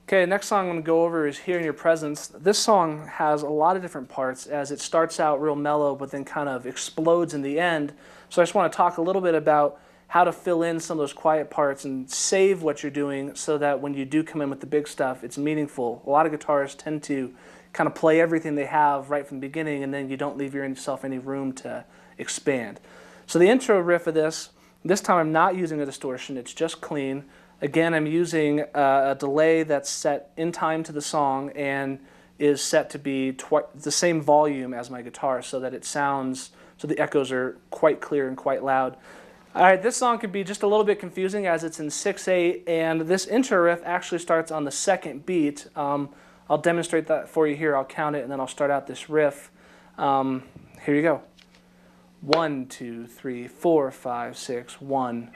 Okay, next song I'm going to go over is Here in Your Presence. This song has a lot of different parts as it starts out real mellow but then kind of explodes in the end. So I just want to talk a little bit about how to fill in some of those quiet parts and save what you're doing so that when you do come in with the big stuff, it's meaningful. A lot of guitarists tend to kind of play everything they have right from the beginning and then you don't leave yourself any room to expand. So the intro riff of this time I'm not using a distortion, it's just clean. Again, I'm using a delay that's set in time to the song and is set to be the same volume as my guitar so that it sounds, so the echoes are quite clear and quite loud. All right, this song could be just a little bit confusing as it's in 6/8, and this intro riff actually starts on the second beat. I'll demonstrate that for you here. I'll count it and then I'll start out this riff. Here you go. 1, 2, 3, 4, 5, 6, 1.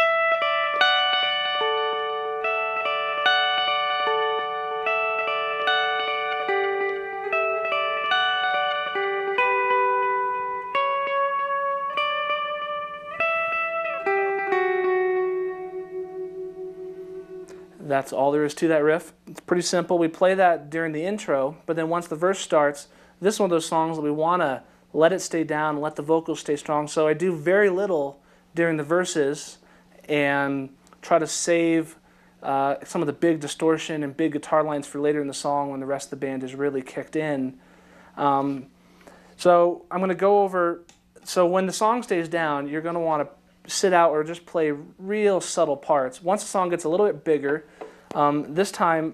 That's all there is to that riff. It's pretty simple. We play that during the intro, but then once the verse starts, this is one of those songs that we want to let it stay down and let the vocals stay strong. So I do very little during the verses and try to save some of the big distortion and big guitar lines for later in the song when the rest of the band is really kicked in. So I'm going to go over, so when the song stays down, you're going to want to sit out or just play real subtle parts. Once the song gets a little bit bigger, this time,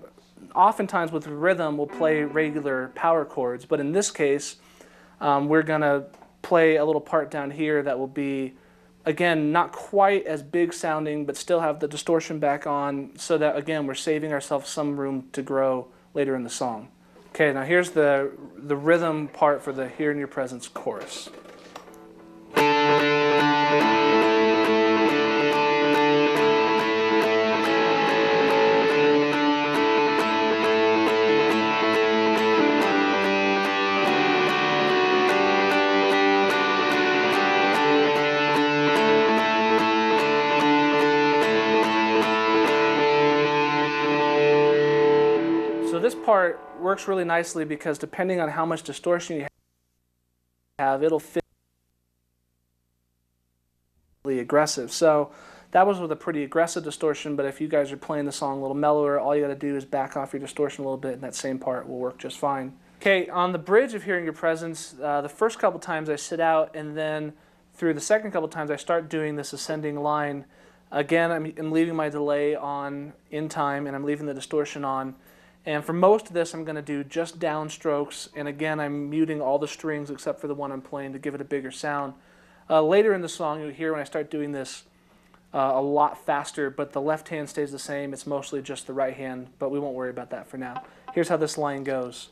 oftentimes with rhythm, we'll play regular power chords, but in this case, we're going to play a little part down here that will be, again, not quite as big sounding, but still have the distortion back on, so that, again, we're saving ourselves some room to grow later in the song. Okay, now here's the rhythm part for the Here in Your Presence chorus. So this part works really nicely because depending on how much distortion you have, it'll fit really aggressive. So that was with a pretty aggressive distortion, but if you guys are playing the song a little mellower, all you got to do is back off your distortion a little bit and that same part will work just fine. Okay, on the bridge of Hearing Your Presence, the first couple times I sit out and then through the second couple times I start doing this ascending line. Again, I'm leaving my delay on in time and I'm leaving the distortion on. And for most of this, I'm going to do just downstrokes, and again, I'm muting all the strings except for the one I'm playing to give it a bigger sound. Later in the song, you'll hear when I start doing this a lot faster, but the left hand stays the same. It's mostly just the right hand, but we won't worry about that for now. Here's how this line goes.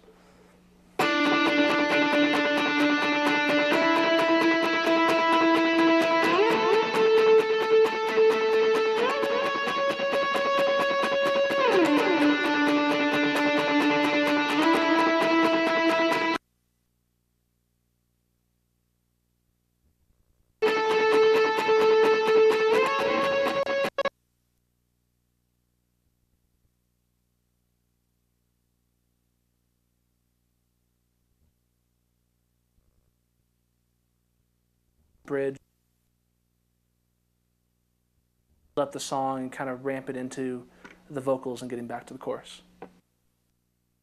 Bridge, up the song and kind of ramp it into the vocals and getting back to the chorus.